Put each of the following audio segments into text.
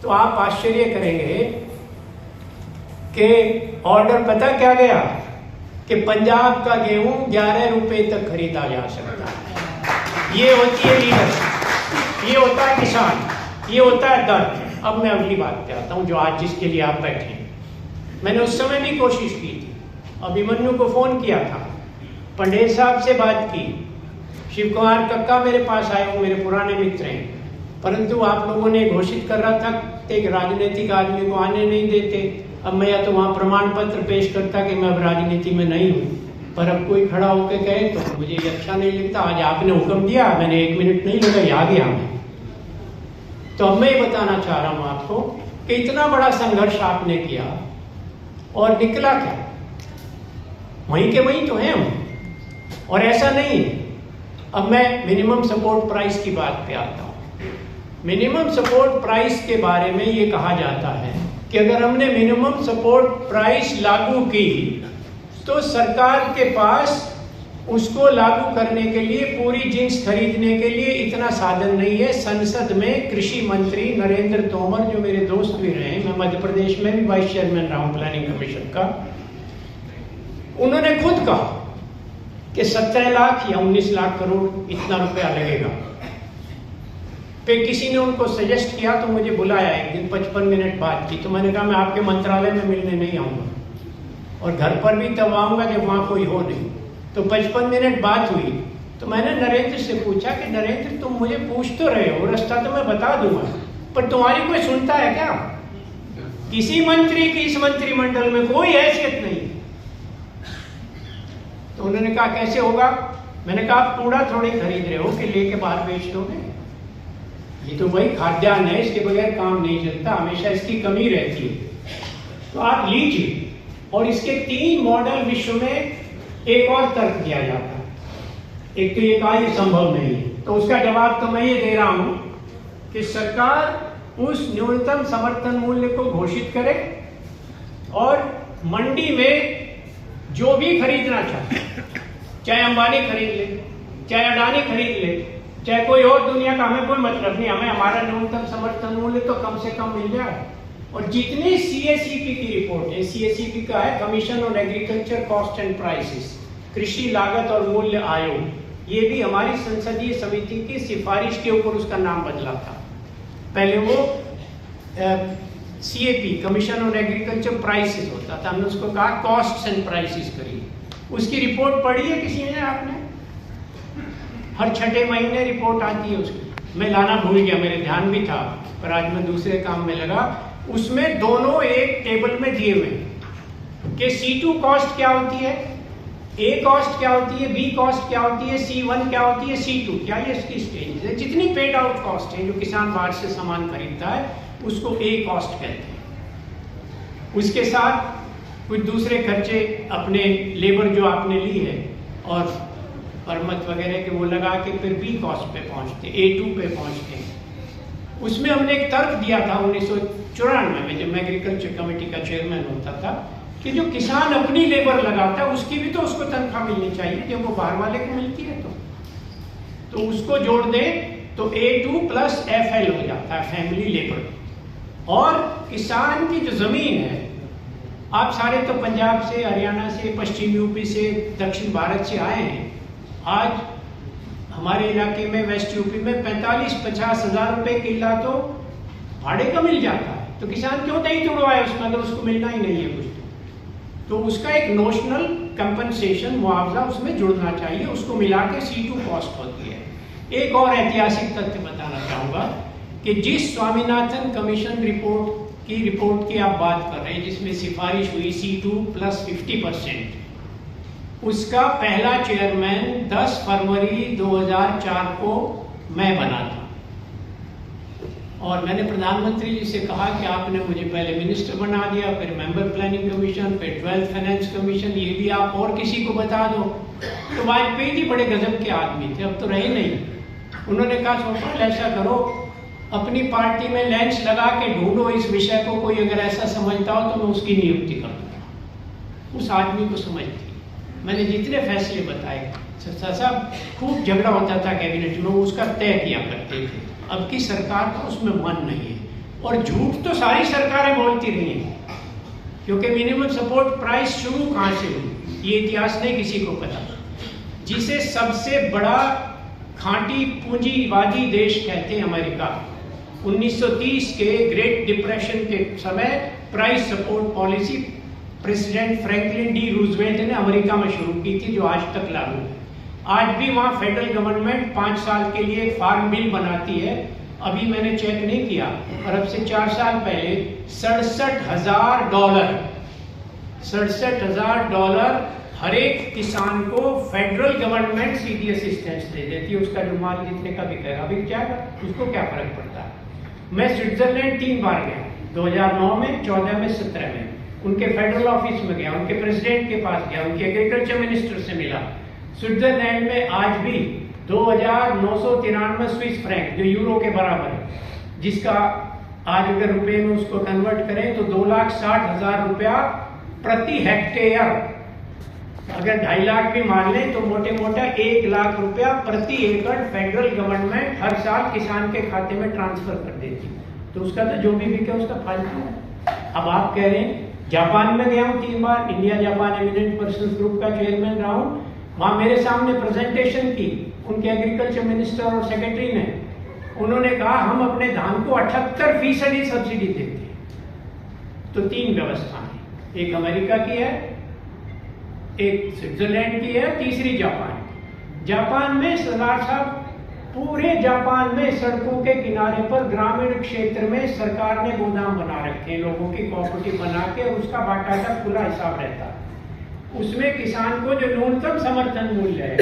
तो आप आश्चर्य करेंगे कि ऑर्डर पता क्या गया कि पंजाब का गेहूं 11 रुपए तक खरीदा जा सकता है। ये होती है लीडरशिप, ये होता है किसान, ये होता है दर्द। अब मैं अगली बात पे आता हूँ जो आज जिसके लिए आप बैठे हैं। मैंने उस समय भी कोशिश की थी, अभिमन्यु को फोन किया था, पंडेर साहब से बात की, शिव कुमार कक्का मेरे पास आए, वो मेरे पुराने मित्र हैं, परंतु आप लोगों ने घोषित कर रहा था कि एक राजनीतिक आदमी को आने नहीं देते। अब मैं या तो वहाँ प्रमाण पत्र पेश करता कि मैं अब राजनीति में नहीं हूँ, पर अब कोई खड़ा होकर कहे तो मुझे ये अच्छा नहीं लगता। आज आपने हुक्म दिया, मैंने 1 मिनट नहीं लगा, आ गया मैं। तो अब मैं ये बताना चाह रहा हूँ आपको कि इतना बड़ा संघर्ष आपने किया और निकला क्या? वहीं के वहीं तो हैं हम, और ऐसा नहीं है। अब मैं मिनिमम सपोर्ट प्राइस की बात पे आता हूँ। मिनिमम सपोर्ट प्राइस के बारे में ये कहा जाता है कि अगर हमने मिनिमम सपोर्ट प्राइस लागू की तो सरकार के पास उसको लागू करने के लिए, पूरी जिंस खरीदने के लिए इतना साधन नहीं है। संसद में कृषि मंत्री नरेंद्र तोमर, जो मेरे दोस्त भी रहे, मैं मध्य प्रदेश में भी वाइस चेयरमैन रहा हूँ प्लानिंग कमीशन का, उन्होंने खुद कहा कि 17 लाख या 19 लाख करोड़ इतना रुपया लगेगा। फिर किसी ने उनको सजेस्ट किया तो मुझे बुलाया एक दिन, 55 मिनट बात की, तो मैंने कहा मैं आपके मंत्रालय में मिलने नहीं आऊँगा और घर पर भी तब आऊँगा जब वहाँ कोई हो नहीं। तो 55 मिनट बात हुई तो मैंने नरेंद्र से पूछा कि नरेंद्र तुम मुझे पूछ तो रहे हो, रास्ता तो मैं बता दूंगा, पर तुम्हारी कोई सुनता है क्या? किसी मंत्री की इस मंत्रिमंडल में कोई हैसियत नहीं। तो उन्होंने कहा कैसे होगा? मैंने कहा आप कूड़ा थोड़ी खरीद रहे हो कि लेके बाहर बेच दोगे, ये तो वही खाद्यान्न है, इसके बगैर काम नहीं चलता, हमेशा इसकी कमी रहती है। तो आप लीजिए। और इसके 3 मॉडल विश्व में एक और तर्क दिया जाता है। एक तो ये कहा ये संभव नहीं है, तो उसका जवाब तो मैं ये दे रहा हूं कि सरकार उस न्यूनतम समर्थन मूल्य को घोषित करे और मंडी में जो भी खरीदना चाहे, चाहे अंबानी खरीद ले, चाहे अडानी खरीद ले, चाहे कोई और दुनिया का, हमें कोई मतलब नहीं, हमें हमारा न्यूनतम समर्थन मूल्य तो कम से कम मिल जाए। और जितनी CACP की रिपोर्ट है, CACP का है commission on agriculture cost and prices, कृषि लागत और मूल्य आयोग, ये भी हमारी संसदीय समिति की सिफारिश के ऊपर उसका नाम बदला था। पहले वो CAP commission on agriculture prices होता था, हमने उसको कहा कॉस्ट एंड प्राइसेस करिए। उसकी रिपोर्ट पढ़ी है किसी ने? आपने? हर 6 महीने रिपोर्ट आती है उसकी। मैं लाना भूल गया, मेरे ध्यान भी था पर आज मैं दूसरे काम में लगा। उसमें दोनों एक टेबल में दिए हुए हैं कि C2 कॉस्ट क्या होती है, A कॉस्ट क्या होती है, B कॉस्ट क्या होती है, C1 क्या होती है, C2 क्या, ये इसकी स्टेज है। जितनी पेड आउट कॉस्ट है, जो किसान बाहर से सामान खरीदता है, उसको A कॉस्ट कहते हैं। उसके साथ कुछ दूसरे खर्चे, अपने लेबर जो आपने ली है और परमत वगैरह के वो लगा के फिर B कॉस्ट पे पहुंचते, A2 पे पहुंचते हैं। उसमें हमने एक तर्क दिया था 1994 में, जब मैं एग्रीकल्चर कमेटी का चेयरमैन होता था, कि जो किसान अपनी लेबर लगाता है उसकी भी तो उसको तनख्वाह मिलनी चाहिए, जब वो बाहर वाले को मिलती है तो उसको जोड़ दे तो A2 प्लस FL हो जाता है, फैमिली लेबर। और किसान की जो जमीन है, आप सारे तो पंजाब से, हरियाणा से, पश्चिम यूपी से, दक्षिण भारत से आए हैं। आज हमारे इलाके में वेस्ट यूपी में 45-50 हज़ार रुपए किला तो भाड़े का मिल जाता है, तो किसान क्यों नहीं जुड़वाए उसमें अगर उसको मिलना ही नहीं है कुछ तो उसका एक नोशनल कंपनसेशन, मुआवजा उसमें जुड़ना चाहिए, उसको मिला के C2 कॉस्ट होती है। एक और ऐतिहासिक तथ्य बताना चाहूँगा कि जिस स्वामीनाथन कमीशन रिपोर्ट की आप बात कर रहे हैं, जिसमें सिफारिश हुई C2 प्लस 50%, उसका पहला चेयरमैन 10 फरवरी 2004 को मैं बना था। और मैंने प्रधानमंत्री जी से कहा कि आपने मुझे पहले मिनिस्टर बना दिया, फिर मेंबर प्लानिंग कमीशन, फिर 12th फाइनेंस कमीशन, ये भी आप और किसी को बता दो। तो वाजपेयी जी बड़े गजब के आदमी थे, अब तो रहे नहीं। उन्होंने कहा सोपाल ऐसा करो, अपनी पार्टी में लेंस लगा के ढूंढो इस विषय को, कोई अगर ऐसा समझता हो तो मैं उसकी नियुक्ति कर दूंगा। उस आदमी को समझ थी। मैंने जितने फैसले बताए, साहब खूब झगड़ा होता था कैबिनेट में, उसका तय किया करते थे। अब की सरकार का उसमें मन नहीं है। और झूठ तो सारी सरकारें बोलती रही हैं, क्योंकि मिनिमम सपोर्ट प्राइस शुरू कहाँ से हुई ये इतिहास नहीं किसी को पता। जिसे सबसे बड़ा खांटी पूंजीवादी देश कहते हैं अमेरिका, 1930 के ग्रेट डिप्रेशन के समय price support policy president Franklin D Roosevelt ने अमेरिका में शुरू की थी, जो आज तक लागू है। आज भी वहाँ फेडरल गवर्नमेंट 5 साल के लिए फार्म बिल बनाती है। अभी मैंने चेक नहीं किया, और अब से 4 साल पहले $67,000 हर एक किसान को फेडरल गवर्नमेंट सीधी असिस्टेंस दे देती है। उसका जो माल जितने का बिकेगा बिक जाएगा, उसको क्या फर्क पड़ता है। मैं स्विट्जरलैंड 3 बार गया, 2009 में, 14 में, 17 में। उनके फेडरल ऑफिस में गया, उनके प्रेसिडेंट के पास गया, उनके एग्रीकल्चर मिनिस्टर से मिला। स्विट्जरलैंड में आज भी 2,993 स्विस फ्रैंक, जो यूरो के बराबर है, जिसका आज अगर रुपए में उसको कन्वर्ट करें तो 2,60,000 रुपया प्रति हेक्टेयर। अगर 2.5 लाख भी मान लें तो मोटे मोटा 1 लाख रुपया प्रति एकड़ फेडरल गवर्नमेंट हर साल किसान के खाते में ट्रांसफर कर देती। तो उसका तो जो भी बिके उसका फायदा है। अब आप कह रहे हैं, जापान में गया हूँ 3 बार, India Japan eminent persons group का चेयरमैन रहा हूँ। वहाँ मेरे सामने प्रेजेंटेशन की उनके एग्रीकल्चर मिनिस्टर और सेक्रेटरी ने। उन्होंने कहा हम अपने धान को 78% सब्सिडी देते हैं। तो 3 व्यवस्था है, एक अमेरिका की है, एक स्विट्जरलैंड की है, तीसरी जापान। जापान में सरदार साहब, पूरे जापान में सड़कों के किनारे पर ग्रामीण क्षेत्र में सरकार ने गोदाम बना रखे हैं, लोगों की कोऑपरेटिव बना के, उसका बाकायदा खुला हिसाब रहता है। उसमें किसान को जो न्यूनतम समर्थन मूल्य है,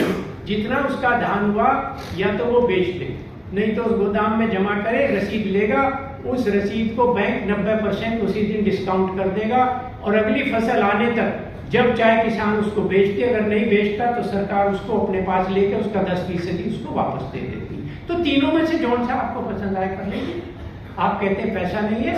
जितना उसका धान हुआ, या तो वो बेच दे, नहीं तो उस गोदाम में जमा करे, रसीद लेगा, उस रसीद को बैंक 90% उसी दिन डिस्काउंट कर देगा, और अगली फसल आने तक जब चाहे किसान उसको बेच दे। अगर नहीं बेचता तो सरकार उसको अपने पास लेकर उसका 10% उसको वापस दे देती। तो तीनों में से कौन सा आपको पसंद आए कर लेंगे। आप कहते हैं पैसा नहीं है,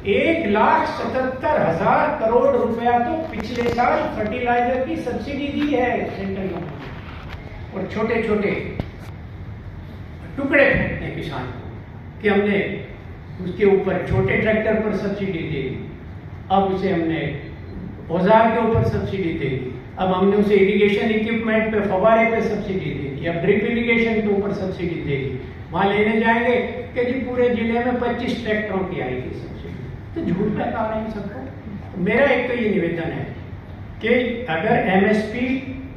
1,77,000 करोड़ रुपया तो पिछले साल फर्टिलाइजर की सब्सिडी दी है सेंट्रल गवर्नमेंट। और छोटे छोटे टुकड़े फेंकते हैं किसान को कि हमने उसके ऊपर छोटे ट्रैक्टर पर सब्सिडी दे दी, अब उसे हमने औजार के ऊपर सब्सिडी दे दी, अब हमने उसे इरिगेशन इक्विपमेंट पे, फवारे पे सब्सिडी दे दी, अब ड्रिप इरिगेशन के ऊपर सब्सिडी दे दी। वहां लेने जाएंगे कि जी पूरे जिले में 25 ट्रैक्टरों की आएगी सब्सिडी। तो झूठ बता रहे हैं सबको। मेरा एक तो ये निवेदन है कि अगर एमएसपी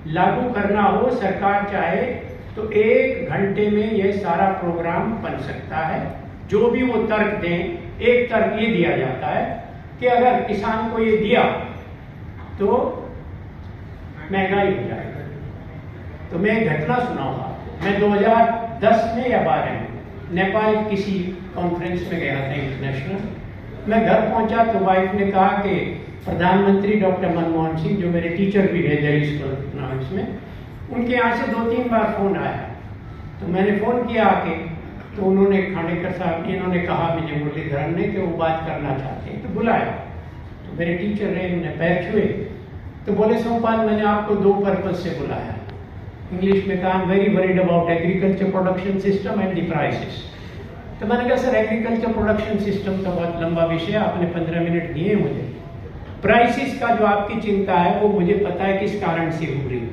लागू करना हो, सरकार चाहे तो 1 घंटे में यह सारा प्रोग्राम बन सकता है। जो भी वो तर्क दें, एक तर्क ये दिया जाता है कि अगर किसान को ये दिया तो महंगाई हो जाएगी। तो मैं एक घटना सुनाऊंगा। मैं 2010 में या 12 में नेपाल किसी कॉन्फ्रेंस में गया था इंटरनेशनल। मैं घर पहुंचा तो वाइफ ने कहा कि प्रधानमंत्री डॉक्टर मनमोहन सिंह, जो मेरे टीचर भी है दिल्ली स्कूल ऑफ इकोनॉमिक्स में, उनके यहाँ से 2-3 बार फोन आया। तो मैंने फोन किया आके, तो उन्होंने खानेकर साहब, इन्होंने कहा मुझे मुरलीधरन ने कि वो बात करना चाहते हैं, तो बुलाया। तो मेरे टीचर रहे, उन्होंने पैर छुए, तो बोले सोमपाल मैंने आपको 2 पर्पज से बुलाया। इंग्लिश में कहा I am very worried about agriculture production system and the prices. तो मैंने कहा सर एग्रीकल्चर प्रोडक्शन सिस्टम तो बहुत लंबा विषय है, आपने 15 मिनट दिए मुझे। प्राइसेस का जो आपकी चिंता है वो मुझे पता है किस कारण से हो रही है।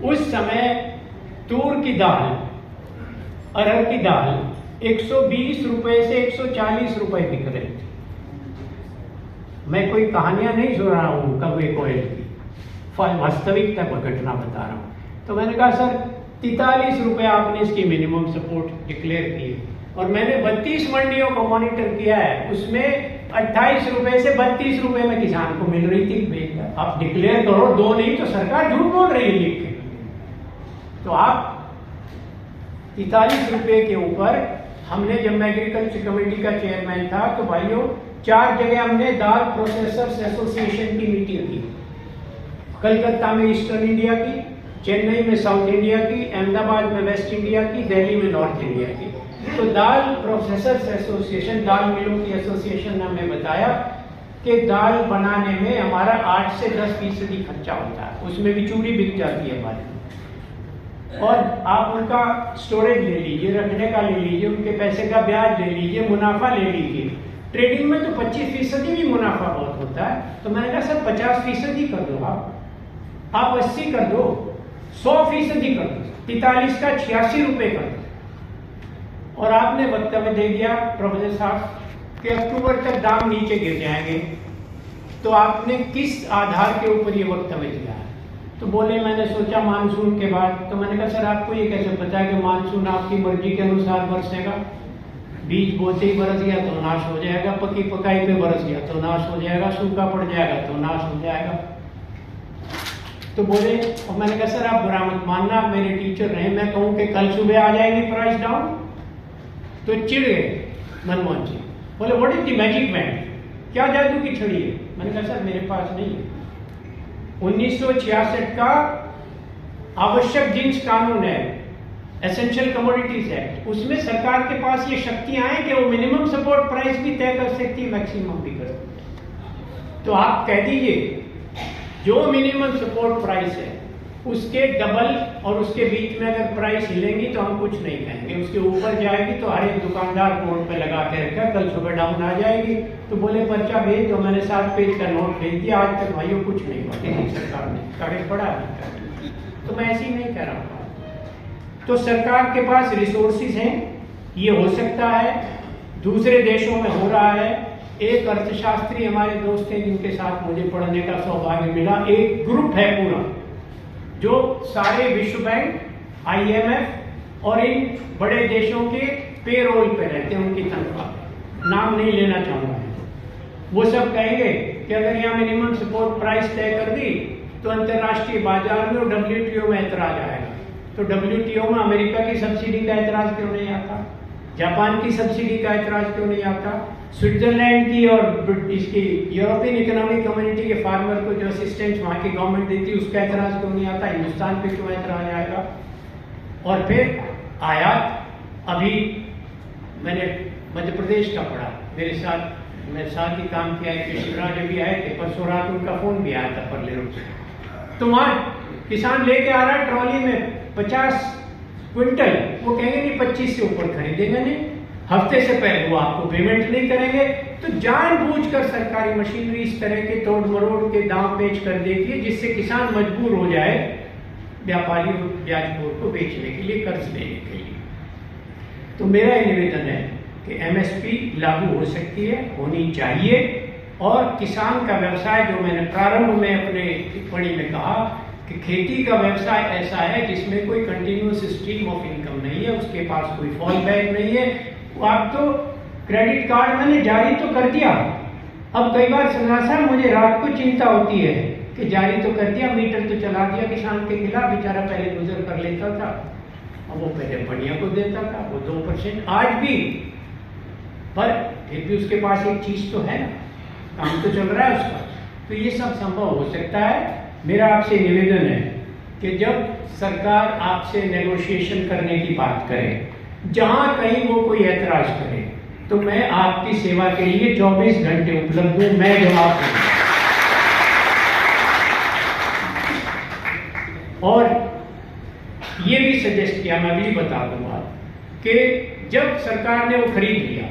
उस समय तूर की दाल, अरहर की दाल 120 रुपए से 140 रुपए बिक रही थी। मैं कोई कहानियां नहीं सुन रहा हूँ कौवे कोयल की, वास्तविकता को घटना बता रहा हूँ। तो मैंने कहा सर 43 रुपए आपने इसकी मिनिमम सपोर्ट डिक्लेयर की, और मैंने 32 मंडियों को मॉनिटर किया है, उसमें 28 रुपए से 32 रुपए में किसान को मिल रही थी। आप डिक्लेयर करो 2 नहीं तो सरकार झूठ बोल रही है लिख के। तो आप 43 रुपए के ऊपर हमने, जब मैं एग्रीकल्चर कमेटी का चेयरमैन था, तो भाइयों 4 जगह हमने दाल प्रोसेसर्स एसोसिएशन की मीटिंग की। कलकत्ता में ईस्टर्न इंडिया की, चेन्नई में साउथ इंडिया की, अहमदाबाद में वेस्ट इंडिया की, दिल्ली में नॉर्थ इंडिया की। तो दाल प्रोसेसर्स एसोसिएशन, दाल मिलों की एसोसिएशन ने हमें बताया कि दाल बनाने में हमारा 8 से 10% खर्चा होता है, उसमें भी चूड़ी बिक जाती है हमारी। और आप उनका स्टोरेज ले लीजिए, रखने का ले लीजिए, उनके पैसे का ब्याज ले लीजिए, मुनाफा ले लीजिए, ट्रेडिंग में तो 25% भी मुनाफा बहुत होता है। तो मैंने कहा सर 50% ही कर दो, आप 80 कर दो, 100% कर दो, 43 का 86 रुपए कर दो। और आपने वक्तव्य दे दिया प्रोफेसर साहब कि अक्टूबर तक दाम नीचे गिर जाएंगे। तो आपने किस आधार के ऊपर ये वक्तव्य दिया है? तो बोले मैंने सोचा मानसून के बाद। तो मैंने कहा सर आपको ये कैसे पता है कि मानसून आपकी मर्जी के अनुसार बरसेगा? बीज बोते ही बरस गया तो नाश हो जाएगा, पकी पकाई पे बरस गया तो नाश हो जाएगा, सूखा पड़ जाएगा तो नाश हो जाएगा। तो बोले, और मैंने कहा सर आप बुरा मत मानना, आप मेरे टीचर रहे, मैं कहूँ कि कल सुबह आ जाएगी प्राइस डाउन, तो चिढ़ गए मनमोहन जी। बोले what is the magic band, क्या जादू की छड़ी है? मैंने कहा सर मेरे पास नहीं है। 1966 का आवश्यक जिन्स कानून है, एसेंशियल कमोडिटीज एक्ट, उसमें सरकार के पास ये शक्तियां हैं कि वो मिनिमम सपोर्ट प्राइस भी तय कर सकती है, मैक्सिमम भी कर सकती है। तो आप कह दीजिए जो मिनिमम सपोर्ट प्राइस है उसके डबल और उसके बीच में अगर प्राइस हिलेंगी तो हम कुछ नहीं कहेंगे, उसके ऊपर जाएगी तो हर एक दुकानदार बोर्ड पे लगा के रखा कल सुबह डाउन आ जाएगी। तो बोले पर्चा भेज दो, मैंने 7 पेज का नोट भेज दिया, आज तक भाइयों कुछ नहीं हुआ दिल्ली सरकार ने, कागज पड़ा नहीं। तो मैं ऐसे ही नहीं कह रहा हूँ। तो सरकार के पास रिसोर्सेज हैं, ये हो सकता है, दूसरे देशों में हो रहा है। एक अर्थशास्त्री हमारे दोस्त हैं जिनके साथ मुझे पढ़ने का सौभाग्य मिला, एक ग्रुप है पूरा जो सारे विश्व बैंक, IMF और इन बड़े देशों के पेरोल पे रहते हैं, उनकी तनख्वाह, नाम नहीं लेना चाहूंगा। वो सब कहेंगे कि अगर यहाँ मिनिमम सपोर्ट प्राइस तय कर दी तो अंतर्राष्ट्रीय बाजार में WTO में ऐतराज आएगा। तो WTO में अमेरिका की सब्सिडी का ऐतराज क्यों नहीं आता, जापान की सब्सिडी का ऐतराज क्यों नहीं आता, स्विट्जरलैंड की और इसकी यूरोपियन इकोनॉमिक कम्युनिटी के फार्मर को जो असिस्टेंस वहाँ की गवर्नमेंट देती है उसका ऐतराज क्यों नहीं आता, हिंदुस्तान पे क्यों ऐतराज आएगा? और फिर आयात, अभी मैंने मध्य प्रदेश का पढ़ा, मेरे साथ ही काम किया है, शिवराज अभी आए थे, परसों रात उनका फोन भी आया था परले रूप से। तो वहाँ किसान लेके आ रहा है ट्रॉली में 50 क्विंटल, वो कहेंगे नहीं 25 से ऊपर खरीदेंगे नहीं, हफ्ते से पहले वो आपको पेमेंट नहीं करेंगे। तो जानबूझकर सरकारी मशीनरी इस तरह के तोड़ मरोड़ के दाम पेश कर देती है जिससे किसान मजबूर हो जाए व्यापारी ब्याजखोर को बेचने के लिए, कर्ज लेने के लिए। तो मेरा ये निवेदन है कि MSP लागू हो सकती है, होनी चाहिए, और किसान का व्यवसाय, जो मैंने प्रारंभ में अपने टिप्पणी में कहा कि खेती का व्यवसाय ऐसा है जिसमें कोई कंटिन्यूअस स्ट्रीम ऑफ इनकम नहीं है, उसके पास कोई फॉल बैक नहीं है। आप तो क्रेडिट कार्ड मैंने जारी तो कर दिया, अब कई बार साहब मुझे रात को चिंता होती है कि जारी तो कर दिया, मीटर तो चला दिया किसान के खिलाफ, बेचारा पहले गुजर कर लेता था और वो पहले बढ़िया को देता था, वो 2% आज भी, पर फिर भी उसके पास एक चीज तो है ना, काम तो चल रहा है उसका। तो ये सब संभव हो सकता है। मेरा आपसे निवेदन है कि जब सरकार आपसे नेगोशिएशन करने की बात करे, जहां कहीं वो कोई ऐतराज करे, तो मैं आपकी सेवा के लिए 24 घंटे उपलब्ध हूं, मैं जवाब दूंगा। और ये भी सजेस्ट किया, मैं अभी बता दूंगा कि जब सरकार ने वो खरीद लिया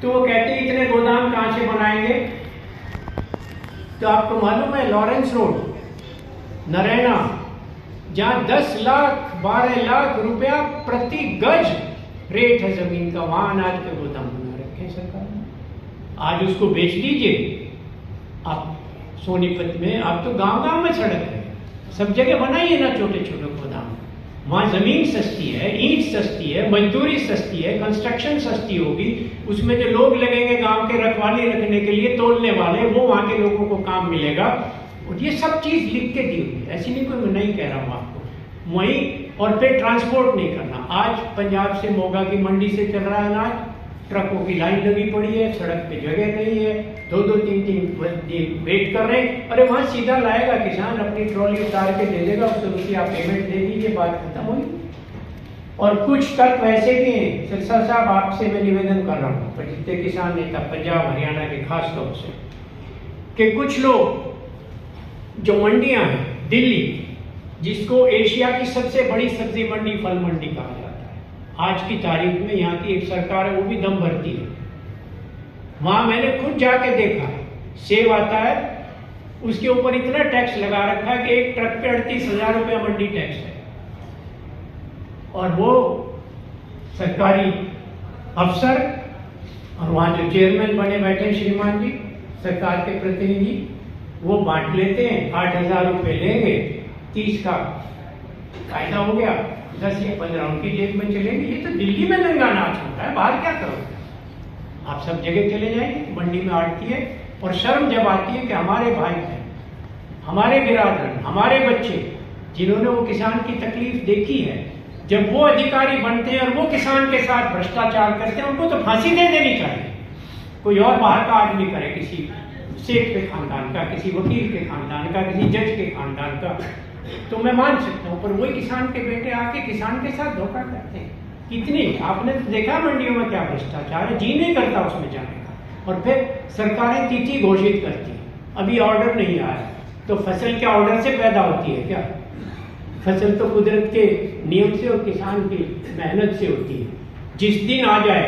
तो वो कहते हैं इतने गोदाम कहां से बनाएंगे? तो आपको मालूम है लॉरेंस रोड, नरैना, जहां 10 लाख 12 लाख रुपया प्रति गज रेट है जमीन का, वहां अनाज के गोदाम बना रखे हैं सरकार ने। आज उसको बेच दीजिए आप सोनीपत में, आप तो गांव गांव में सड़क है, सब जगह बनाइए ना छोटे छोटे गोदाम। वहां जमीन सस्ती है, ईंट सस्ती है, मजदूरी सस्ती है, कंस्ट्रक्शन सस्ती होगी, उसमें जो लोग लगेंगे गांव के रखवाली रखने के लिए, तोलने वाले, वो वहां के लोगों को काम मिलेगा। और ये सब चीज लिख के दी हुई है, ऐसी नहीं, कोई मैं नहीं कह रहा हूं आपको। वहीं और फिर ट्रांसपोर्ट नहीं करना। आज पंजाब से मोगा की मंडी से चल रहा है अनाज, ट्रकों की लाइन लगी पड़ी है, सड़क पे जगह नहीं है, 2-2 3-3 वेट कर रहे हैं। अरे वहां सीधा लाएगा किसान, अपनी ट्रॉली उतार के दे देगा, उसको उसकी आप पेमेंट दे दीजिए, बात खत्म हुई। और कुछ तत्व ऐसे भी हैं, सिरसा साहब आपसे मैं निवेदन कर रहा हूँ, जितने किसान नेता पंजाब हरियाणा के खास तौर से, कि कुछ लोग जो मंडियां हैं, दिल्ली जिसको एशिया की सबसे बड़ी सब्जी मंडी, फल मंडी कहा जाता है, आज की तारीख में यहाँ की एक सरकार है वो भी दम भरती है, वहां मैंने खुद जाके देखा, सेब आता है उसके ऊपर इतना टैक्स लगा रखा है कि एक ट्रक पे 38,000 रुपया मंडी टैक्स है। और वो सरकारी अफसर और वहां जो चेयरमैन बने बैठे हैं श्रीमान जी, सरकार के प्रतिनिधि, वो बांट लेते हैं। 8,000 रुपये लेंगे, 30 का फायदा हो गया, 10 या 15 उनकी जेब में चलेंगे। ये तो दिल्ली में नंगा नाच होता है, बाहर क्या करोगे? आप सब जगह चले जाएंगे, मंडी में आड़ती है। और शर्म जब आती है कि हमारे भाई बहन, हमारे बिरादर, हमारे बच्चे जिन्होंने वो किसान की तकलीफ देखी है, जब वो अधिकारी बनते हैं और वो किसान के साथ भ्रष्टाचार करते हैं, उनको तो फांसी दे देनी चाहिए। कोई और बाहर का आदमी करे, किसी सेठ के खानदान का, किसी वकील के खानदान का, किसी जज के खानदान का, तो मैं मान सकता हूँ। पर वही किसान के बेटे आके किसान के साथ धोखा करते हैं। कितनी आपने तो देखा मंडियों में क्या भ्रष्टाचार है, जी नहीं करता उसमें जाने का। और फिर सरकारें तिथि घोषित करती हैं, अभी ऑर्डर नहीं आया, तो फसल क्या ऑर्डर से पैदा होती है क्या? फसल तो कुदरत के नियम से और किसान की मेहनत से होती है। जिस दिन आ जाए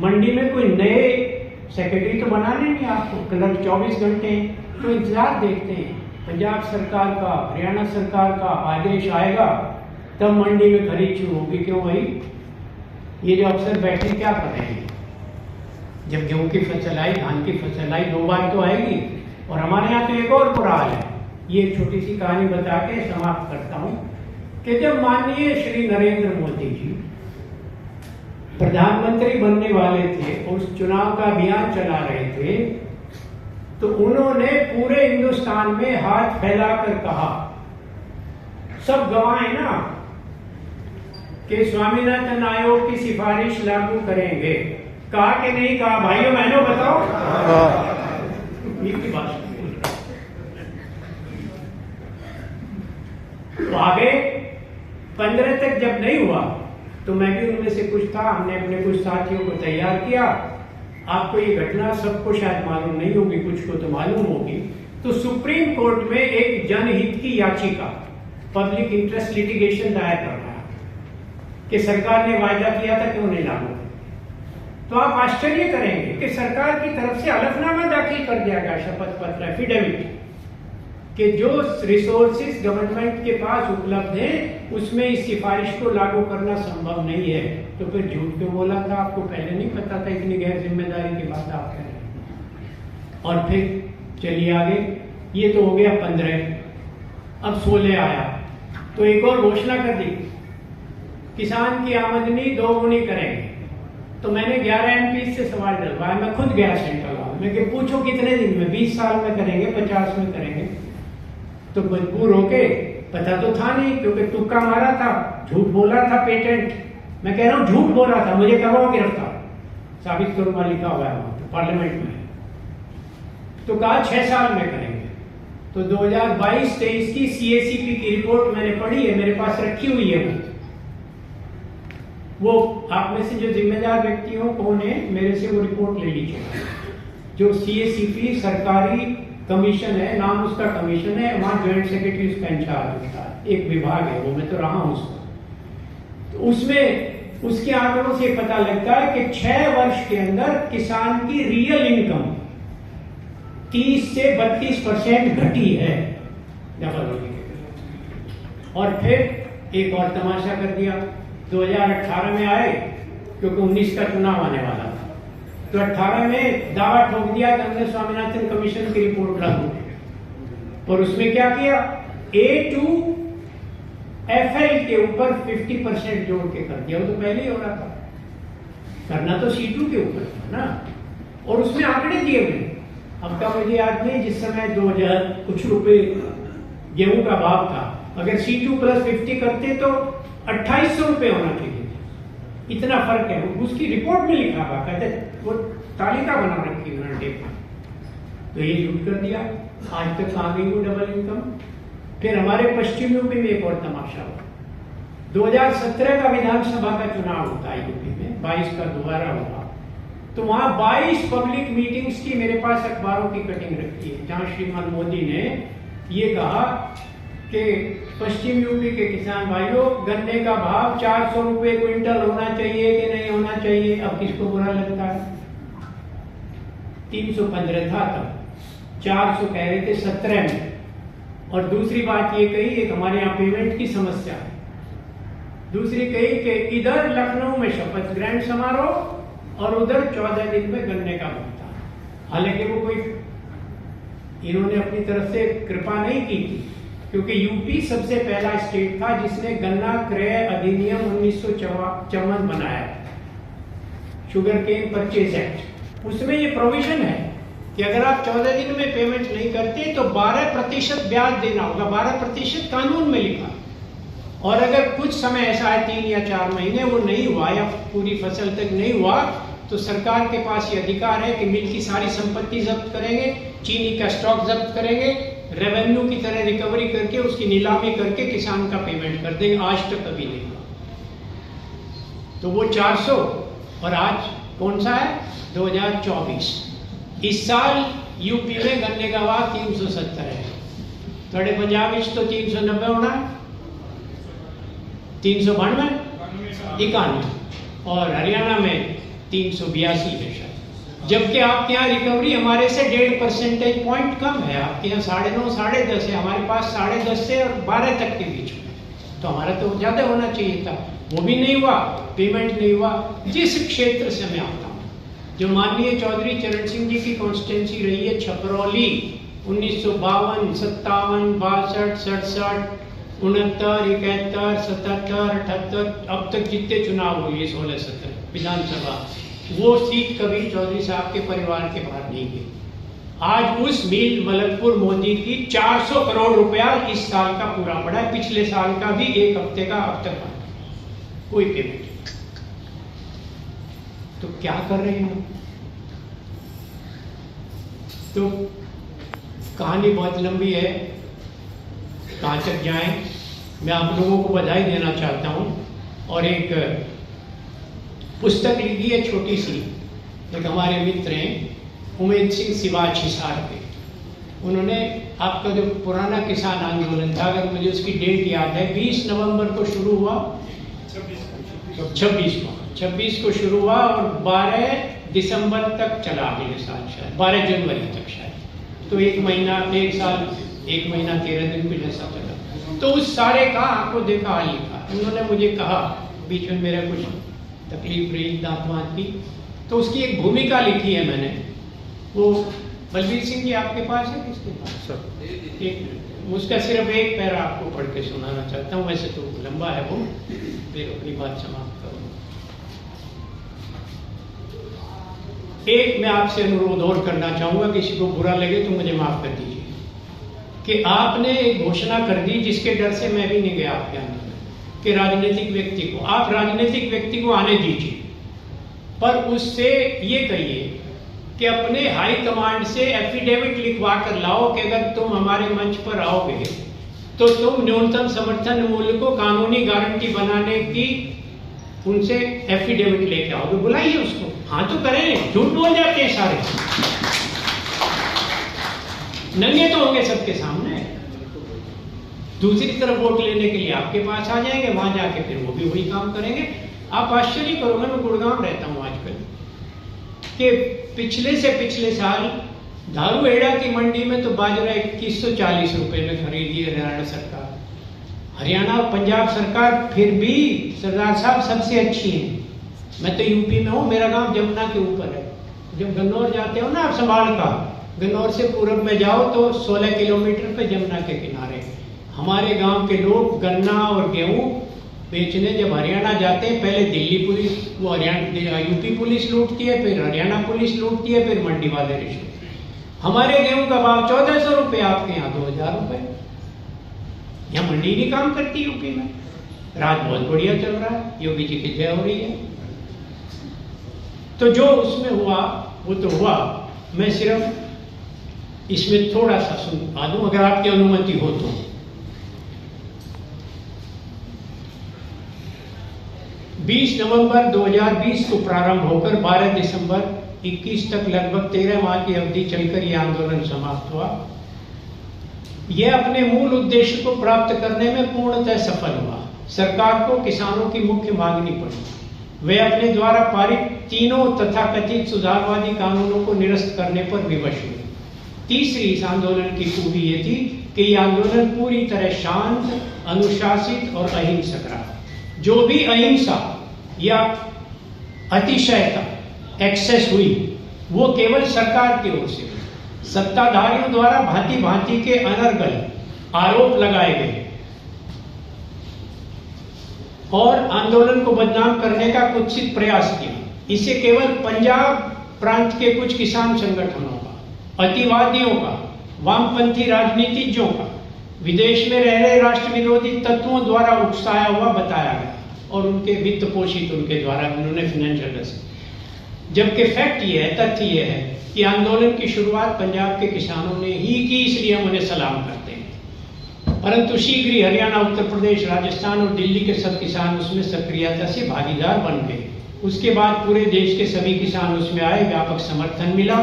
मंडी में कोई नए सेक्रेटरी तो बनाने नहीं आपको, कलर 24 घंटे तो इंतजार देखते हैं पंजाब सरकार का, हरियाणा सरकार का आदेश आएगा तब मंडी में खरीद शुरू होगी। क्यों भाई? ये जो अफसर बैठे क्या कर रहे हैं? जब गेहूं की फसल आई, धान की फसल आई, 2 बार तो आएगी। और हमारे यहाँ तो एक और बुरा हाल है, ये एक छोटी सी कहानी बता के समाप्त करता हूँ कि जब माननीय श्री नरेंद्र मोदी जी प्रधानमंत्री बनने वाले थे और उस चुनाव का अभियान चला रहे थे, तो उन्होंने पूरे हिंदुस्तान में हाथ फैलाकर कहा, सब गवाएं ना, कि स्वामीनाथन आयोग की सिफारिश लागू करेंगे। कहा कि नहीं कहा? भाइयों बहनों बताओ। तो आगे 15 तक जब नहीं हुआ तो मैं भी उनमें से कुछ था, हमने अपने कुछ साथियों को तैयार किया। आपको ये घटना सबको शायद मालूम नहीं होगी, कुछ को तो मालूम होगी। तो सुप्रीम कोर्ट में एक जनहित की याचिका, पब्लिक इंटरेस्ट लिटिगेशन दायर कर रहा है कि सरकार ने वायदा किया था, क्यों नहीं लागू? तो आप आश्चर्य करेंगे कि सरकार की तरफ से हलफनामा दाखिल कर दिया गया, शपथ पत्र, एफिडेविट, कि जो रिसोर्सेज गवर्नमेंट के पास उपलब्ध है उसमें इस सिफारिश को लागू करना संभव नहीं है। तो फिर झूठ क्यों बोला था? आपको पहले नहीं पता था? इतनी गैर जिम्मेदारी की बात आप कह रहे हैं। और फिर चलिए आगे, ये तो हो गया 15, अब 16 आया तो एक और घोषणा कर दी, किसान की आमदनी 2 गुनी करेंगे। तो मैंने 11 MP से सवाल डलवाया, मैं खुद गया सेंट्रल हाउस में कि पूछो कितने दिन में, 20 साल में करेंगे, 50 में करेंगे? तो मजबूर होके, पता तो था नहीं क्योंकि तुक्का मारा था, झूठ बोला था, पेटेंट, मैं कह रहा हूं झूठ बोला था, मुझे करवाओ गिरफ्तार, साबित करूंगा, लिखा हुआ है पार्लियामेंट में। तो कहा 6 साल में करेंगे। तो 2022-23 की CACP की रिपोर्ट मैंने पढ़ी है, मेरे पास रखी हुई है। वो आप में से जो जिम्मेदार व्यक्ति हो, कौन है, मेरे से वो रिपोर्ट ले लीजिए। जो CACP सरकारी कमीशन है, नाम उसका कमीशन है, वहां ज्वाइंट सेक्रेटरी उसका इंचार्ज होता है, एक विभाग है वो, मैं तो रहा हूं उसको। तो उसमें उसके आंकड़ों से पता लगता है कि 6 वर्ष के अंदर किसान की रियल इनकम 30 से 32% घटी है, डबल होने के। और फिर एक और तमाशा कर दिया, 2018 में आए क्योंकि 19 का चुनाव आने वाला था, तो 18 में दावा ठोक दिया कि हमने स्वामीनाथन कमीशन की रिपोर्ट लागू। और उसमें क्या किया, A2 FL के ऊपर 50% जोड़ के कर दिया। वो तो पहले ही हो रहा था, करना तो C2 के ऊपर था ना। और उसमें आंकड़े दिए हुए, अब का मुझे याद नहीं, जिस समय 2000 कुछ रुपए गेहूं का भाव था, अगर C2 + 50 करते तो 2800 रुपए होना चाहिए। इतना फर्क है, उसकी रिपोर्ट में लिखा हुआ, कहते वो तालिका बना रखी उन्होंने टेप में। तो ये झूठ कर दिया। आज तक आ गई वो डबल इनकम। फिर हमारे पश्चिम यूपी में एक और तमाशा हुआ, 2017 का विधानसभा का चुनाव होता है यूपी में, 22 का दोबारा हुआ। तो वहां 22 पब्लिक मीटिंग्स की मेरे पास अखबारों की कटिंग रखी है, जहां श्रीमान मोदी ने ये कहा कि पश्चिम यूपी के किसान भाइयों, गन्ने का भाव 400 रुपए क्विंटल होना चाहिए कि नहीं होना चाहिए। अब किसको बुरा लगता है? 315 था तब, 400 कह रहे थे 17 में। और दूसरी बात ये कही, एक हमारे यहाँ पेमेंट की समस्या है। दूसरी कही कि इधर लखनऊ में शपथ ग्रहण समारोह और उधर 14 दिन में गन्ने का भुगतान। हालांकि वो कोई इन्होंने अपनी तरफ से कृपा नहीं की थी, क्योंकि यूपी सबसे पहला स्टेट था जिसने गन्ना क्रय अधिनियम 1954 बनाया, शुगर केन परचेज एक्ट। उसमें ये प्रोविजन है कि अगर आप 14 दिन में पेमेंट नहीं करते तो 12% ब्याज देना होगा। 12% कानून में लिखा। और अगर कुछ समय ऐसा है 3 या 4 महीने वो नहीं हुआ या पूरी फसल तक नहीं हुआ, तो सरकार के पास ये अधिकार है कि मिल की सारी संपत्ति जब्त करेंगे, चीनी का स्टॉक जब्त करेंगे, रेवेन्यू की तरह रिकवरी करके उसकी नीलामी करके किसान का पेमेंट कर देंगे। आज तक कभी नहीं हुआ। तो वो 400 और आज कौन सा है 2024। इस साल यूपी में गन्ने का भाव 370 है, थोड़े पंजाब में तो 390 होना है, 392, 91, और हरियाणा में 382 है शायद। जबकि आपके यहाँ रिकवरी हमारे से 1.5 परसेंटेज पॉइंट कम है। आपके यहाँ 9.5, 10.5 है, हमारे पास 10.5 से और 12 तक के बीच में। तो हमारा तो ज्यादा होना चाहिए था, वो भी नहीं हुआ, पेमेंट नहीं हुआ। जिस क्षेत्र से मैं आता हूँ, जो माननीय चौधरी चरण सिंह जी की कॉन्स्टिट्यूंसी रही है छपरौली, 1952, 57, 62, 67, 69, 71, 77, 78, अब तक जितने चुनाव हुए 16-17 विधानसभा, वो सीट कभी चौधरी साहब के परिवार के बाहर नहीं गई। आज उस मिल मलकपुर मोदी की 400 करोड़ रुपया इस साल का पूरा पड़ा है, पिछले साल का भी 1 हफ्ते का अब तक कोई पेमेंट। तो क्या कर रहे हैं? तो कहानी बहुत लंबी है, कहां तक जाएं। मैं आप लोगों को बधाई देना चाहता हूं। और एक पुस्तक लिखी है छोटी सी, एक हमारे मित्र हैं उमेद सिंह सिवाच हिसार के, उन्होंने आपका जो पुराना किसान आंदोलन था, अगर मुझे उसकी डेट याद है, 20 नवंबर को शुरू हुआ, 26 को शुरू हुआ और 12 दिसंबर तक चला, अगले साल शायद 12 जनवरी तक शायद। तो 1 महीना, 1 साल 1 महीना 13 दिन कुछ ऐसा चला। तो उस सारे का आपको देखा हाल लिखा। उन्होंने मुझे कहा, बीच में मेरा कुछ तकलीफ रही दांत वांत की, तो उसकी एक भूमिका लिखी है मैंने। वो बलबीर सिंह जी आपके पास है, किसके पास सर? एक उसका सिर्फ एक पैरा आपको पढ़ के सुनाना चाहता हूँ, वैसे तो लंबा है वो, फिर अपनी बात समाप्त करूँ। एक मैं आपसे अनुरोध और करना चाहूंगा, किसी को बुरा लगे तो मुझे माफ कर दीजिए, कि आपने एक घोषणा कर दी जिसके डर से मैं भी नहीं गया आपके अंदर, कि राजनीतिक व्यक्ति को, आप राजनीतिक व्यक्ति को आने दीजिए, पर उससे ये कहिए कि अपने हाई कमांड से एफिडेविट लिखवा कर लाओ कि अगर तुम हमारे मंच पर आओगे तो तुम न्यूनतम समर्थन मूल्य को कानूनी गारंटी बनाने की उनसे एफिडेविट लेके आओगे। बुलाइए उसको, हाँ तो करें, झूठ बोल जाते हैं सारे, नंगे तो होंगे सबके सामने। दूसरी तरफ वोट लेने के लिए आपके पास आ जाएंगे, वहां जाके फिर वो भी वही काम करेंगे। आप आश्चर्य करोगे, मैं गुड़गांव रहता हूं आजकल, कि पिछले से पिछले साल धारूहेड़ा की मंडी में तो बाजरा 2140 रुपए में खरीदी है हरियाणा सरकार। हरियाणा और पंजाब सरकार फिर भी सरदार साहब सबसे अच्छी है। मैं तो यूपी में हूँ, मेरा गांव जमुना के ऊपर है। जब गन्नौर जाते हो ना आप संभाल का, गन्नौर से पूरब में जाओ तो 16 किलोमीटर पे जमुना के किनारे हमारे गांव के लोग गन्ना और गेहूं बेचने जब हरियाणा जाते हैं, पहले दिल्ली पुलिस, वो हरियाणा यूपी पुलिस लूटती है, फिर हरियाणा पुलिस लूटती है, फिर मंडी वाले रिश्वत। हमारे गेहूं का भाव 1400 रुपये, आपके यहाँ 2000 रुपये। यहाँ मंडी नहीं काम करती यूपी में। राज बहुत बढ़िया चल रहा है, योगी जी की जय हो रही है। तो जो उसमें हुआ वो तो हुआ, मैं सिर्फ इसमें थोड़ा सा सुना दूं अगर आपकी अनुमति हो तो। 20 नवंबर 2020 को प्रारंभ होकर 12 दिसंबर 21 तक लगभग 13 माह की अवधि चलकर यह आंदोलन समाप्त हुआ। यह अपने मूल उद्देश्य को प्राप्त करने में पूर्णतः सफल हुआ। सरकार को किसानों की मुख्य मांग नहीं पड़ी। वे अपने द्वारा पारित तीनों तथाकथित सुधारवादी कानूनों को निरस्त करने पर विवश हुए। तीसरी इस आंदोलन की खूबी ये थी कि यह आंदोलन पूरी तरह शांत, अनुशासित और अहिंसक रहा। जो भी अहिंसा या अतिशयता, एक्सेस हुई, वो केवल सरकार की ओर से हुई। सत्ताधारियों द्वारा भांति भांति के अनर्गल आरोप लगाए गए और आंदोलन को बदनाम करने का कुत्सित प्रयास किया। इसे केवल पंजाब प्रांत के कुछ किसान संगठनों का, अतिवादियों का, वामपंथी राजनीतिज्ञों का, विदेश में रह रहे राष्ट्र विरोधी तत्वों द्वारा उकसाया हुआ बताया गया और उनके वित्त पोषित उनके द्वारा उन्होंने फाइनेंशियल रहे। जबकि फैक्ट ये है, तथ्य ये है कि आंदोलन की शुरुआत पंजाब के किसानों ने ही की, इसलिए हम उन्हें सलाम करते हैं। परंतु शीघ्र ही हरियाणा, उत्तर प्रदेश, राजस्थान और दिल्ली के सब किसान उसमें सक्रियता से भागीदार बन गए। उसके बाद पूरे देश के सभी किसान उसमें आए, व्यापक समर्थन मिला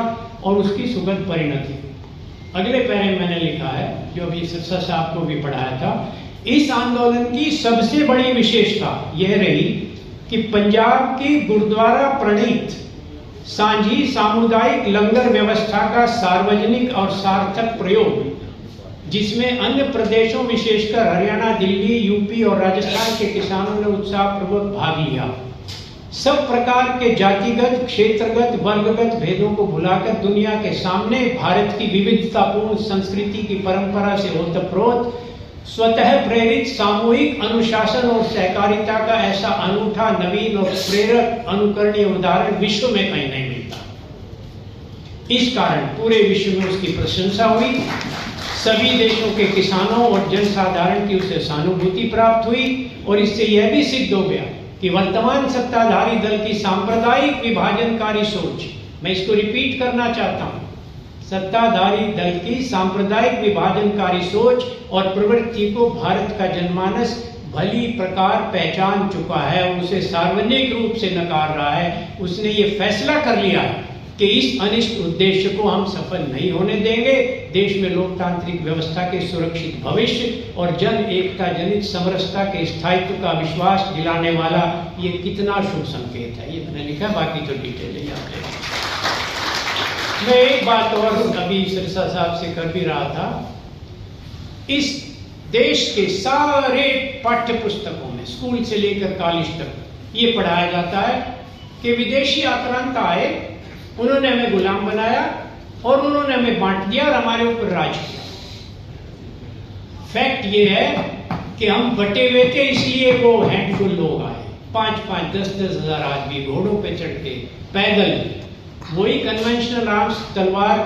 और उसकी सुगंध परिणति हुई। अगले पैरे में मैंने लिखा है, जो अभी सिरसा साहब को भी पढ़ाया था, इस आंदोलन की सबसे बड़ी विशेषता यह रही कि पंजाब की गुरुद्वारा प्रणीत सांझी सामुदायिक लंगर व्यवस्था का सार्वजनिक और सार्थक प्रयोग, जिसमें अन्य प्रदेशों विशेषकर हरियाणा, दिल्ली, यूपी और राजस्थान के किसानों ने उत्साहपूर्वक भाग लिया। सब प्रकार के जातिगत, क्षेत्रगत, वर्गगत भेदों को भुलाकर दुनिया के सामने भारत की विविधतापूर्ण संस्कृति की परंपरा से ओतप्रोत स्वतः प्रेरित सामूहिक अनुशासन और सहकारिता का ऐसा अनूठा, नवीन और प्रेरक अनुकरणीय उदाहरण विश्व में कहीं नहीं मिलता। इस कारण पूरे विश्व में उसकी प्रशंसा हुई। सभी देशों के किसानों और जनसाधारण की उसे सहानुभूति प्राप्त हुई और इससे यह भी सिद्ध हो गया कि वर्तमान सत्ताधारी दल की सांप्रदायिक विभाजनकारी सोच, मैं इसको रिपीट करना चाहता हूं, सत्ताधारी दल की सांप्रदायिक विभाजनकारी सोच और प्रवृत्ति को भारत का जनमानस भली प्रकार पहचान चुका है और उसे सार्वजनिक रूप से नकार रहा है। उसने ये फैसला कर लिया है कि इस अनिष्ट उद्देश्य को हम सफल नहीं होने देंगे। देश में लोकतांत्रिक व्यवस्था के सुरक्षित भविष्य और जन एकता जनित समरसता के स्थायित्व का विश्वास दिलाने वाला ये कितना शुभ संकेत है। ये मैंने लिखा, बाकी तो डिटेल है यहाँ पे। मैं एक बात और अभी सिरसा साहब से कर भी रहा था, इस देश के सारे पाठ्य पुस्तकों में स्कूल से लेकर कॉलेज तक ये पढ़ाया जाता है कि विदेशी आक्रांता आए, उन्होंने हमें गुलाम बनाया और उन्होंने हमें बांट दिया और हमारे ऊपर राज किया। फैक्ट ये है कि हम बटे हुए थे, इसलिए वो हैंडफुल लोग आए, 5-5, 10-10 हजार आदमी घोड़ों पे चढ़ के पैदल, वही कन्वेंशनल आर्म्स, तलवार,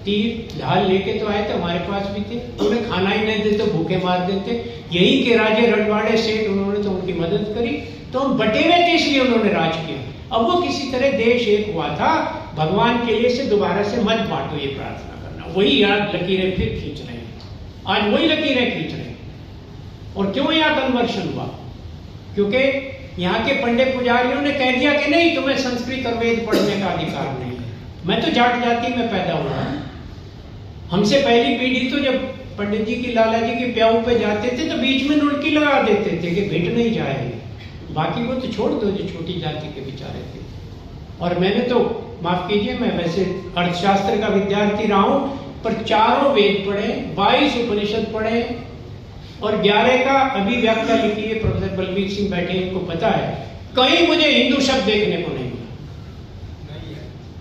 तीर, ढाल लेके तो आए थे, हमारे पास भी थे। उन्हें खाना ही नहीं देते, भूखे मार देते। यही के राजे रजवाड़े सेठ, उन्होंने तो उनकी मदद करी, तो हम बटे हुए थे इसलिए उन्होंने राज किया। अब वो किसी तरह देश एक हुआ था, भगवान के लिए से दोबारा से मत बांटो, ये प्रार्थना करना। वही याद लकीरें फिर खींच रहे हैं, आज वही लकीरें खींच रहे हैं। और क्यों यहाँ कन्वर्शन हुआ? क्योंकि यहाँ के पंडित पुजारियों ने कह दिया कि नहीं, तुम्हें संस्कृत और वेद पढ़ने का अधिकार नहीं है। मैं तो जाट जाति में पैदा हुआ, हमसे पहली पीढ़ी तो जब पंडित जी की, लाला जी के प्याऊ पे जाते थे तो बीच में नुड़की लगा देते थे कि भेंट नहीं जाएगी, बाकी को तो छोड़ दो जो छोटी जाति के बेचारे थे। और मैंने तो, माफ कीजिए, मैं वैसे अर्थशास्त्र का विद्यार्थी रहा हूं, पर 4 वेद पढ़े, 22 उपनिषद पढ़े और 11 का अभी व्याख्या लिखी है प्रोफेसर बलबीर सिंह बैठे, इनको पता है। कहीं मुझे हिंदू शब्द देखने को नहीं मिला।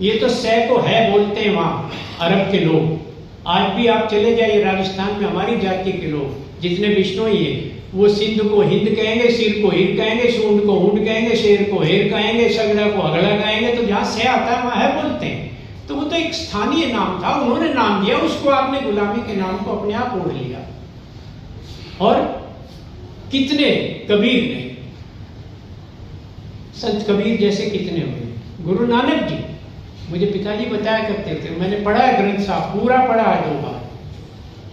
ये तो सह को है बोलते हैं वहां अरब के लोग। आज भी आप चले जाइए राजस्थान में, हमारी जाति के लोग जितने बिश्नोई है, वो सिंध को हिंद कहेंगे, सिर को हिर कहेंगे, सूंड को हुंड कहेंगे, शेर को हेर कहेंगे, सगड़ा को हगड़ा कहेंगे। तो जहां से आता है वहां है बोलते हैं। तो वो तो एक स्थानीय नाम था, उन्होंने नाम दिया उसको, आपने गुलामी के नाम को अपने आप ओढ़ लिया। और कितने कबीर ने, संत कबीर जैसे कितने हुए, गुरु नानक जी, मुझे पिताजी बताया करते थे, मैंने पढ़ा है ग्रंथ साहब, पूरा पढ़ा है 2 बार।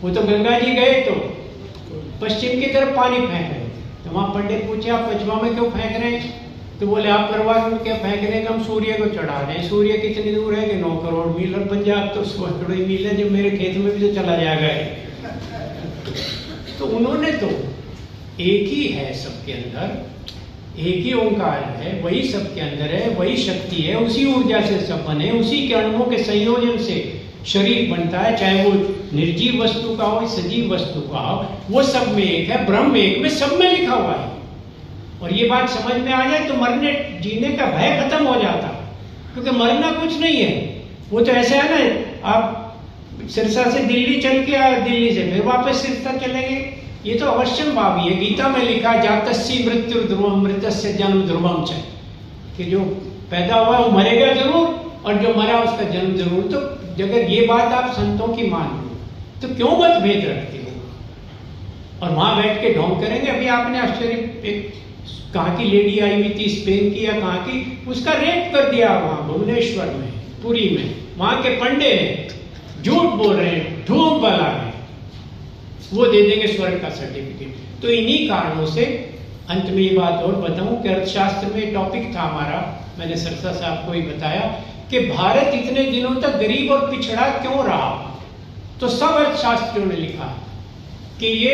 वो तो गंगा जी गए तो पश्चिम की तरफ पानी फेंक रहे थे, तो वहां पंडित पूछे आप पश्चिमा में क्यों फेंक रहे हैं? तो बोले आप परवाह क्यों क्या फेंक रहे हैं? हम सूर्य को चढ़ा रहे हैं। सूर्य कितनी दूर है कि 9 करोड़ मील, और पंजाब तो 100 करोड़ मील है, जब मेरे खेत में भी तो चला जाएगा। तो उन्होंने तो एक ही है सबके अंदर, एक ही ओंकार है, वही सबके अंदर है, वही शक्ति है, उसी ऊर्जा से सब बने, उसी के अणुओं के संयोजन से शरीर बनता है, चाहे वो निर्जीव वस्तु का हो सजीव वस्तु का हो, वो सब में एक है, ब्रह्म एक में, सब में लिखा हुआ है। और ये बात समझ में आ जाए तो मरने जीने का भय खत्म हो जाता, क्योंकि मरना कुछ नहीं है। वो तो ऐसा है ना, आप सिरसा से दिल्ली चल के आए, दिल्ली से फिर वापस सिरसा चलेंगे, ये तो अवश्यम भावी है। गीता में लिखा जातस्य मृत्यु ध्रुवम मृतस्य जन्म ध्रुवम च, कि जो पैदा हुआ वो मरेगा जरूर और जो मरा उसका जन्म जरूर। तो अगर ये बात आप संतों की मान लो तो क्यों मतभेद रखते हो और वहां बैठ के ढोंग करेंगे। अभी आपने आश्चर्य, एक कहाँ की लेडी आई हुई थी, स्पेन की या कहाँ की, उसका रेप कर दिया वहां भुवनेश्वर में, पुरी में। वहां के पंडे झूठ बोल रहे हैं, धूप बला है, वो दे देंगे स्वर्ग का सर्टिफिकेट। तो इन्हीं कारणों से अंत में ये बात और बताऊं कि अर्थशास्त्र में टॉपिक था हमारा, मैंने सरसा साहब को ही बताया कि भारत इतने दिनों तक गरीब और पिछड़ा क्यों रहा। तो सब अर्थशास्त्रियों ने लिखा कि ये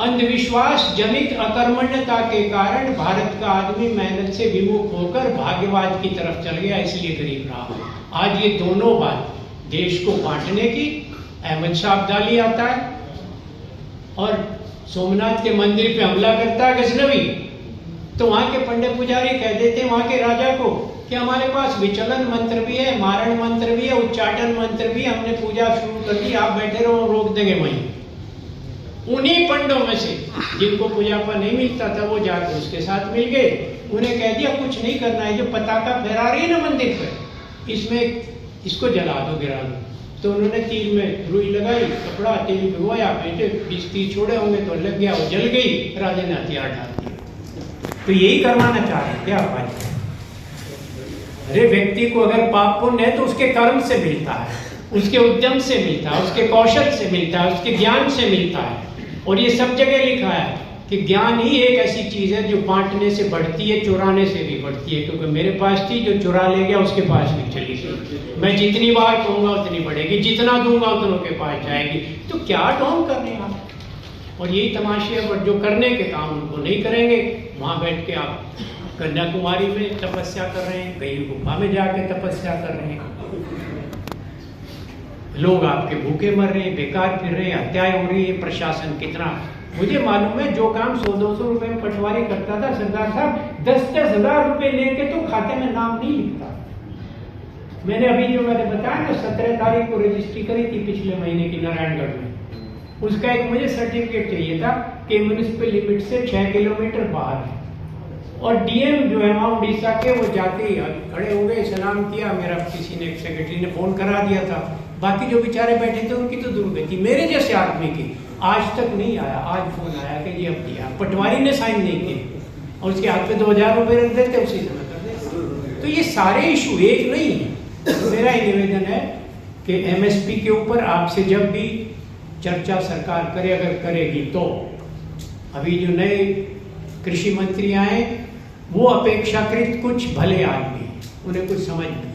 अंधविश्वास जनित अकर्मण्यता के कारण भारत का आदमी मेहनत से विमुख होकर भाग्यवाद की तरफ चल गया, इसलिए गरीब रहा। आज ये दोनों बात देश को बांटने की, अहमद शाह अब्दाली आता है और सोमनाथ के मंदिर पे हमला करता है गजनवी, तो वहां के पंडित पुजारी कह देते हैं वहां के राजा को कि हमारे पास विचलन मंत्र भी है, मारण मंत्र भी है, उच्चाटन मंत्र भी है, हमने पूजा शुरू कर दी, आप बैठे रहो, रोक देंगे वहीं। उन्हीं पंडों में से जिनको पूजा पर नहीं मिलता था वो जाकर उसके साथ मिल गए, उन्हें कह दिया कुछ नहीं करना है, जो पताका फहरा रही है ना मंदिर पर, इसमें इसको जला दो, गिरा दो। तो उन्होंने तीर में रुई लगाई, कपड़ा तेल भिगोया, बेटे 20-30 छोड़े होंगे तो लग गया, वो जल गई, राजा ने हथियार डाल दिया। तो यही करवाना चाह रहे क्या भाई? अरे व्यक्ति को अगर पाप पुण्य है तो उसके कर्म से मिलता है, उसके उद्यम से मिलता है, उसके कौशल से मिलता है, उसके ज्ञान से मिलता है। और ये सब जगह लिखा है कि ज्ञान ही एक ऐसी चीज है जो बांटने से बढ़ती है, चुराने से भी बढ़ती है। क्योंकि मेरे पास थी, जो चुरा ले गया उसके पास भी चली गई। मैं जितनी बार कहूंगा उतनी बढ़ेगी, जितना दूंगा उतनों के पास जाएगी। तो क्या ढोंग कर रहे हैं आप? और यही तमाशे है, जो करने के काम उनको नहीं करेंगे, वहां बैठ के आप कन्याकुमारी में तपस्या कर रहे हैं, कहीं गुफा में जाके तपस्या कर रहे हैं, लोग आपके भूखे मर रहे हैं, बेकार फिर रहे हैं, हत्याएं हो रही है, प्रशासन कितना। मुझे मालूम है जो काम 100-200 रुपए में पटवारी करता था, सरदार साहब 10-10 हजार रुपए लेके तो खाते में नाम नहीं लिखता। मैंने अभी जो मैंने बताया ना 17 तारीख को रजिस्ट्री करी थी पिछले महीने की नारायणगढ़ में, उसका एक मुझे सर्टिफिकेट चाहिए था कि म्युनिसिपल लिमिट से 6 किलोमीटर बाहर है। और डीएम जो है वहाँ उड़ीसा के, वो जाके खड़े हो गए, सलाम किया, मेरा किसी ने सेक्रेटरी ने फोन करा दिया था। बाकी जो बेचारे बैठे थे उनकी तो दुर्गति, मेरे जैसे आदमी की आज तक नहीं आया। आज फोन आया कि ये अब दिया, पटवारी ने साइन नहीं किए और उसके हाथ पे 2000 रुपये रख देते, उसी समय कर देते। तो ये सारे इशू एक नहीं है। तो मेरा ये निवेदन है कि एमएसपी के ऊपर आपसे जब भी चर्चा सरकार करे, अगर करेगी तो अभी जो नए कृषि मंत्री आए वो अपेक्षाकृत कुछ भले आदमी, उन्हें कुछ समझ नहीं।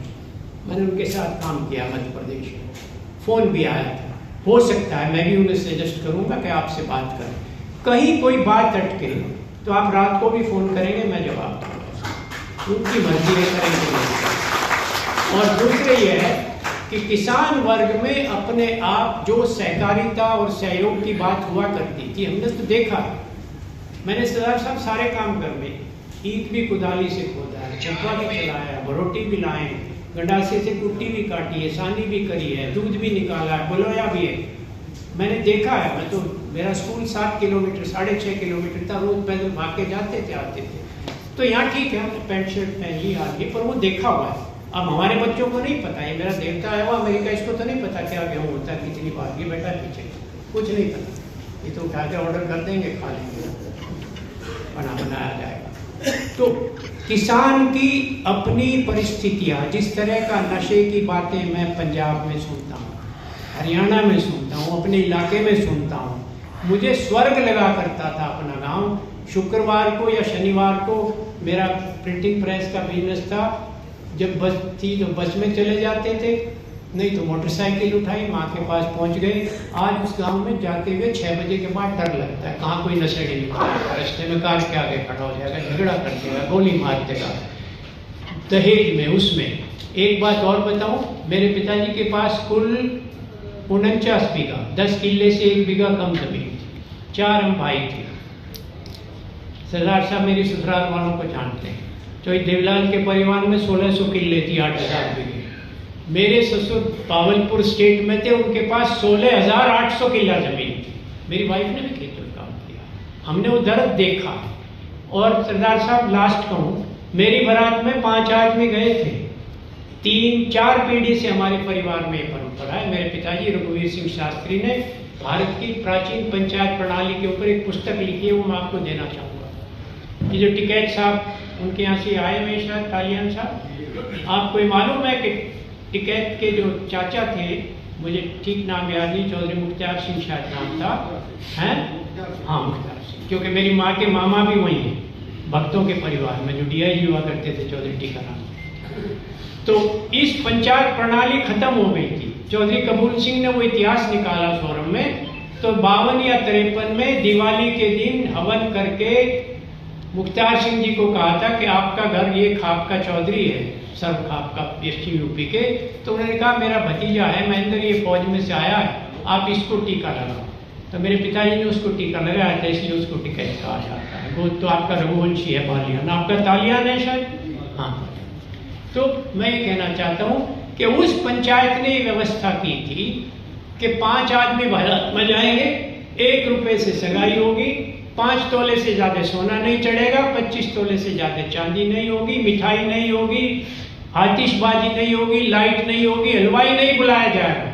मैंने उनके साथ काम किया मध्य प्रदेश में, फोन भी आया था। हो सकता है मैं भी उन्हें सजेस्ट करूंगा कि आपसे बात करें। कहीं कोई बात अटके तो आप रात को भी फोन करेंगे, मैं जवाब दूंगा, उनकी मर्जी है, करेंगे। और दूसरे ये है कि किसान वर्ग में अपने आप जो सहकारिता और सहयोग की बात हुआ करती थी, हमने तो देखा। मैंने सरदार साहब सारे काम कर में, ईख भी कुदाली से खोदा है, चप्पा भी चलाया, बरोटी भी लाए, गंडासे से कुट्टी भी काटी है, सानी भी करी है, दूध भी निकाला है, बलोया भी है। मैंने देखा है। मैं तो, मेरा स्कूल 7 किलोमीटर 6.5 किलोमीटर था, रोज पैदल भाग के जाते थे आते थे। तो यहाँ ठीक है, हमने पैंट शर्ट पहन ली आगे, पर वो देखा हुआ है। अब हमारे बच्चों को नहीं पता, ये मेरा देवता है वो अमेरिका, इसको तो नहीं पता क्या गेहूँ होता है, कितनी बार, ये बेटा पीछे कुछ नहीं पता। ये तो उठा के ऑर्डर कर देंगे, खा लेंगे, बनाया जाएगा। तो किसान की अपनी परिस्थितियां, जिस तरह का नशे की बातें मैं पंजाब में सुनता हूँ, हरियाणा में सुनता हूँ, अपने इलाके में सुनता हूँ, मुझे स्वर्ग लगा करता था अपना गांव। शुक्रवार को या शनिवार को मेरा प्रिंटिंग प्रेस का बिजनेस था, जब बस थी तो बस में चले जाते थे, नहीं तो मोटरसाइकिल उठाई, माँ के पास पहुंच गए। आज उस गांव में जाते हुए 6 बजे के बाद डर लगता है, कहाँ कोई नशेड़ी निकलेगा, रास्ते में कार के आगे खड़ा हो जाएगा, झगड़ा कर देगा, गोली मार देगा। दहेज में उसमें एक बात और बताऊं, मेरे पिताजी के पास कुल 49 बीघा, 10 किले से 1 बीघा कम जमीन थी, 4 हम भाई थे। सरदार साहब मेरी ससुराल वालों को जानते हैं, तो देवलाल के परिवार में 1600 किले थी, 8000 बीघे। मेरे ससुर पावलपुर स्टेट में थे, उनके पास 16,800 किला जमीन थी। मेरी वाइफ ने भी खेतों में काम किया, हमने वो दर्द देखा। और सरदार साहब लास्ट कहूँ, मेरी बारात में 5 आदमी गए थे, 3-4 पीढ़ी से हमारे परिवार में ये परंपरा है। मेरे पिताजी रघुवीर सिंह शास्त्री ने भारत की प्राचीन पंचायत प्रणाली के ऊपर एक पुस्तक लिखी है, वो मैं आपको देना चाहूँगा। ये जो टिकैत साहब उनके यहाँ से आए हुए शायद, तालियान साहब, आपको ये मालूम है कि टिकैत के जो चाचा थे, मुझे ठीक नाम याद नहीं, चौधरी मुख्तार सिंह शायद नाम था, हैं? हाँ, मुख्तार सिंह, क्योंकि मेरी माँ के मामा भी वही हैं, भक्तों के परिवार में जो DIG हुआ करते थे, चौधरी टीकाराम। तो इस पंचायत प्रणाली खत्म हो गई थी। चौधरी कबूल सिंह ने वो इतिहास निकाला फोरम में, तो 52 या 53 में दिवाली के दिन हवन करके मुख्तार सिंह जी को कहा था कि आपका घर ये खाप का चौधरी है, सर्व खाप का, पश्चिम यूपी के। तो उन्होंने कहा मेरा भतीजा है महेंद्र, ये फौज में से आया है, आप इसको टीका लगाओ। तो मेरे पिताजी ने उसको टीका लगाया था, इसलिए उसको टिकैत कहा जाता है। वो तो आपका रघुवंशी है, बालियान, आपका तालियान है शायद, हाँ। तो मैं ये कहना चाहता हूँ कि उस पंचायत ने व्यवस्था की थी कि 5 आदमी बारात में जाएंगे, 1 रुपये से सगाई होगी, 5 तोले से ज़्यादा सोना नहीं चढ़ेगा, 25 तोले से ज़्यादा चांदी नहीं होगी, मिठाई नहीं होगी, आतिशबाजी नहीं होगी, लाइट नहीं होगी, हलवाई नहीं बुलाया जाएगा।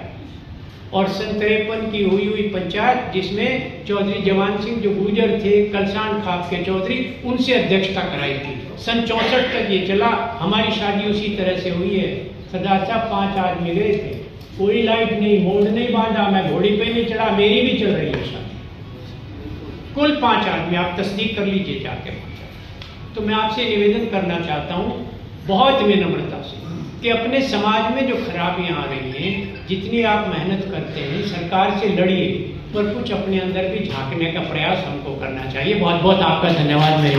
और सन 53 की हुई पंचायत, जिसमें चौधरी जवान सिंह जो गुजर थे, कलसान खाप के चौधरी, उनसे अध्यक्षता कराई थी। सन 64 तक ये चला। हमारी शादी उसी तरह से हुई है। सरदार साहब 5 आदमी गए थे, कोई लाइट नहीं, मोड़ नहीं बांधा, मैं घोड़ी पे नहीं चढ़ा, मेरी भी चल रही है शादी। कुल 5 आदमी, आप तस्दीक कर लीजिए जाके। तो मैं आपसे निवेदन करना चाहता हूँ बहुत विनम्रता से कि अपने समाज में जो खराबियां आ रही हैं, जितनी आप मेहनत करते हैं, सरकार से लड़िए, पर कुछ अपने अंदर भी झांकने का प्रयास हमको करना चाहिए। बहुत बहुत आपका धन्यवाद। मेरे